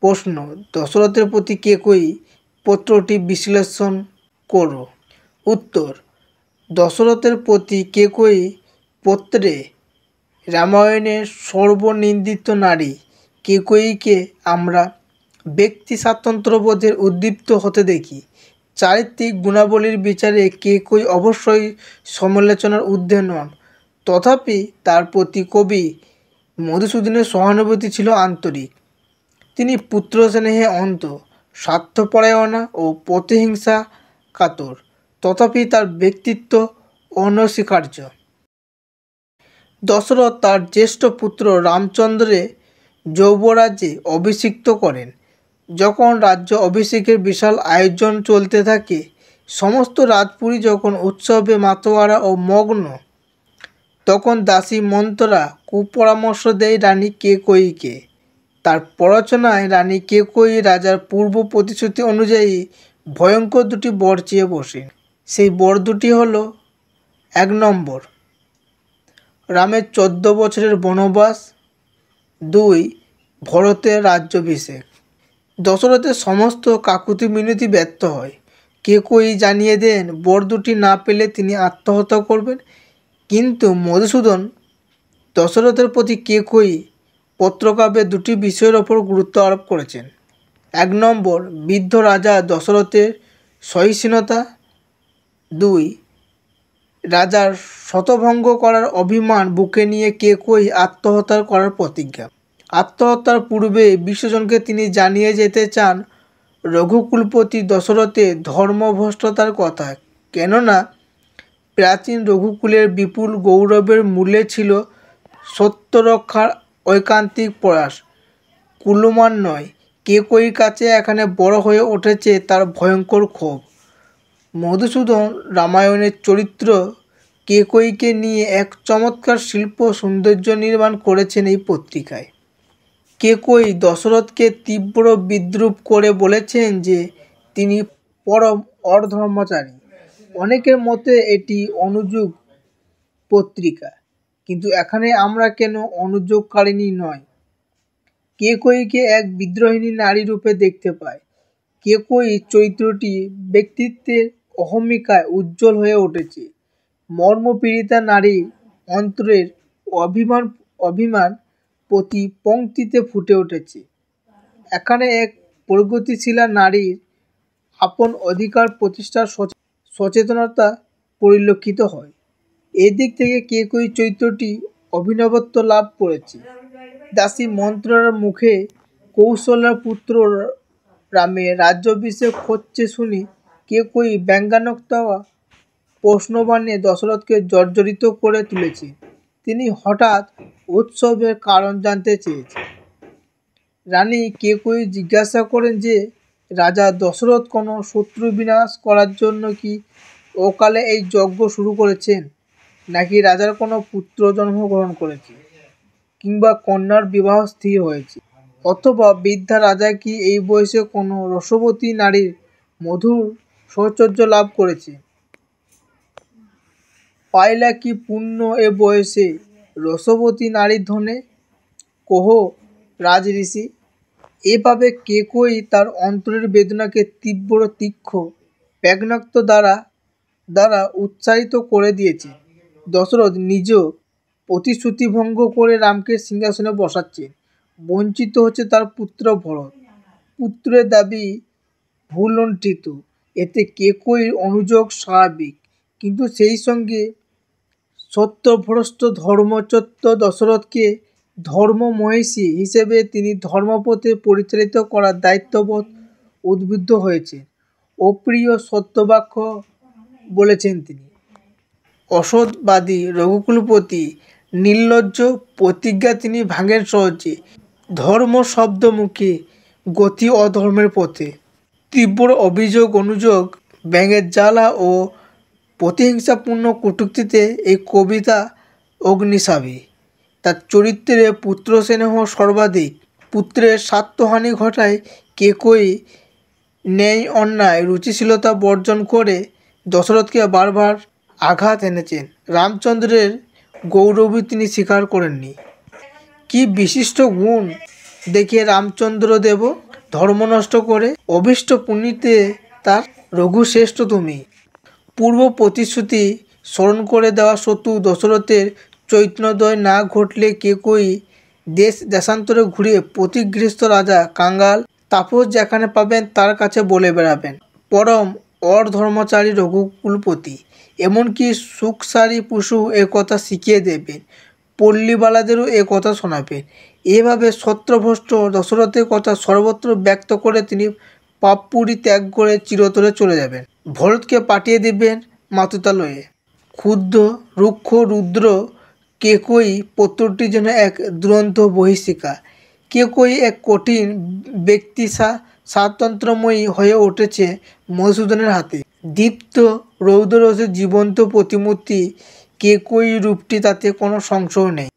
প্রশ্ন, দশরথের প্রতি কেকয়ী পত্রটি বিশ্লেষণ করো। উত্তর, দশরথের প্রতি কেকয়ী পত্রে রামায়ণের সর্বনিন্দিত নারী কেকয়ীকে আমরা ব্যক্তি স্বাতন্ত্র্যবোধের উদ্দীপ্ত হতে দেখি। চারিত্রিক গুণাবলীর বিচারে কেকয়ী অবশ্যই সমালোচনার ঊর্ধ্বে নন, তথাপি তার প্রতি কবি মধুসূদনের সহানুভূতি ছিল আন্তরিক। তিনি পুত্র স্নেহে অন্ধ, স্বার্থপরায়ণা ও প্রতিহিংসা কাতর, তথাপি তার ব্যক্তিত্ব অনস্বীকার্য। দশরথ তার জ্যেষ্ঠ পুত্র রামচন্দ্রের যৌবরাজ্যে অভিষিক্ত করেন। যখন রাজ্য অভিষেকের বিশাল আয়োজন চলতে থাকে, সমস্ত রাজপুরী যখন উৎসবে মাতোয়ারা ও মগ্ন, তখন দাসী মন্থরা কুপরামর্শ দেয় রানী কেকয়ীকে। তার প্ররোচনায় রানী কেকয়ী রাজার পূর্ব প্রতিশ্রুতি অনুযায়ী ভয়ঙ্কর দুটি বর চেয়ে বসেন। সেই বর দুটি হল: 1 নম্বর, রামের 14 বছরের বনবাস, 2 ভরতের রাজ্যাভিষেক। দশরথের সমস্ত কাকুতি মিনতি ব্যর্থ হয়। কেকয়ী জানিয়ে দেন বর দুটি না পেলে তিনি আত্মহত্যা করবেন। কিন্তু মধুসূদন দশরথের প্রতি কেকয়ী পত্রকাব্যে দুটি বিষয়ের ওপর গুরুত্ব আরোপ করেছেন। 1 নম্বর, বৃদ্ধ রাজা দশরথের সহিষ্ণুতা, 2 রাজার শতভঙ্গ করার অভিমান বুকে নিয়ে কেকয়ী আত্মহত্যা করার প্রতিজ্ঞা। আত্মহত্যার পূর্বে বিশ্বজনকে তিনি জানিয়ে যেতে চান রঘুকুলপতি দশরথের ধর্মভ্রষ্টতার কথা, কেননা প্রাচীন রঘুকুলের বিপুল গৌরবের মূলে ছিল সত্যরক্ষার ঐকান্তিক প্রয়াস, কুলমান নয়। কেকয়ীর কাছে এখানে বড় হয়ে উঠেছে তার ভয়ঙ্কর ক্ষোভ। মধুসূদন রামায়ণের চরিত্র কেকয়ীকে নিয়ে এক চমৎকার শিল্প সৌন্দর্য নির্মাণ করেছেন এই পত্রিকায়। কেকয়ী দশরথকে তীব্র বিদ্রূপ করে বলেছেন যে তিনি পরম অধর্মচারী। অনেকের মতে এটি অনুযোগ পত্রিকা, কিন্তু এখানে আমরা কেন অনুযোগকারিণী নয়, কেকয়ীকে এক বিদ্রোহিণী নারী রূপে দেখতে পাই। কেকয়ীর চরিত্রটি ব্যক্তিত্বের অহমিকায় উজ্জ্বল হয়ে উঠেছে। মর্মপীড়িতা নারীর অন্তরের অভিমান প্রতি পংক্তিতে ফুটে উঠেছে। এখানে এক প্রগতিশীলা নারীর আপন অধিকার প্রতিষ্ঠার সচেতনতা পরিলক্ষিত হয়। এদিক থেকে কেকয়ী চরিত্রটি অভিনবত্ব লাভ করেছে। দাসী মন্থরার মুখে কৌশল্যার পুত্র রামের রাজ্যাভিষেক হচ্ছে শুনে কেকয়ী ব্যঙ্গাত্মক প্রশ্নবাণে দশরথকে জর্জরিত করে তুলেছে। তিনি হঠাৎ উৎসবের কারণ জানতে চেয়েছেন। রানী কেকয়ী জিজ্ঞাসা করেন যে রাজা দশরথ কোনো শত্রু বিনাশ করার জন্য কি অকালে এই যজ্ঞ শুরু করেছেন, নাকি রাজার কোনো পুত্র জন্মগ্রহণ করেছে, কিংবা কন্যার বিবাহ স্থির হয়েছে, অথবা বৃদ্ধা রাজা কি এই বয়সে কোনো রসবতী নারীর মধুর সৌচর্য লাভ করেছে, পাইলা কি পুণ্য এ বয়সে রসবতী নারীর ধনে, কহ রাজঋষি। এভাবে কেকয়ী তার অন্তরের বেদনাকে তীব্র তীক্ষ্ণ ব্যঙ্গাত্মক দ্বারা উচ্চারিত করে দিয়েছে। দশরথ নিজেও প্রতিশ্রুতিভঙ্গ করে রামকে সিংহাসনে বসাচ্ছেন। বঞ্চিত হচ্ছে তার পুত্র ভরত। পুত্রের দাবি ভুলুণ্ঠিত, এতে কেকয়ীর অনুযোগ স্বাভাবিক, কিন্তু সেই সঙ্গে সত্যভ্রষ্ট ধর্মচ্যুত দশরথকে ধর্মমহিষী হিসেবে তিনি ধর্মপথে পরিচালিত করার দায়িত্ববোধ উদ্বুদ্ধ হয়েছে। অপ্রিয় সত্যবাক্য বলেছেন তিনি। অসৎবাদী রঘুকুলপতি নির্লজ্জ প্রতিজ্ঞা তিনি ভাঙেন সহজে। ধর্ম শব্দ মুখে, গতি অধর্মের পথে। তীব্র অভিযোগ অনুযোগ, ব্যঙ্গের জ্বালা ও প্রতিহিংসাপূর্ণ কটূক্তিতে এই কবিতা অগ্নিশাবী। তার চরিত্রে পুত্রস্নেহ সর্বাধিক। পুত্রের স্বার্থহানি ঘটায় কেকয়ী ন্যায় অন্যায় রুচিশীলতা বর্জন করে দশরথকে বারবার আঘাত এনেছেন। রামচন্দ্রের গৌরবই তিনি স্বীকার করেননি। কি বিশিষ্ট গুণ দেখে রামচন্দ্রদেব ধর্ম নষ্ট করে অভীষ্ট পুণ্যতে তার রঘুশ্রেষ্ঠ তুমি। পূর্ব প্রতিশ্রুতি স্মরণ করে দেওয়া সত্ত্বেও দশরথের চৈতন্যোদয় না ঘটলে কেকই দেশান্তরে ঘুরে প্রতিগৃহস্থ রাজা কাঙ্গাল তাপস যেখানে পাবেন তার কাছে বলে বেড়াবেন পরম ধর্মচারী রঘুকুলপতি, এমনকি সুখসারী পশু এ কথা শিখিয়ে দেবেন, পল্লীবালাদেরও এ কথা শোনাবেন। এভাবে ছত্রভ্রষ্ট দশরথের কথা সর্বত্র ব্যক্ত করে তিনি পাপপুরী ত্যাগ করে চিরতরে চলে যাবেন। ভরতকে পাঠিয়ে দেবেন মাতুতালয়ে। ক্ষুদ্র রুক্ষ রুদ্র কেকই পত্রটি যেন এক দুরন্ত বহিঃশিখা। কেকই এক কঠিন ব্যক্তি স্বাতন্ত্র্যময়ী হয়ে উঠেছে মধুসূদনের হাতে। দীপ্ত রৌদ্ররসে জীবন্ত প্রতিমূর্তি কেকই রূপটি, তাতে কোনো সংশয় নেই।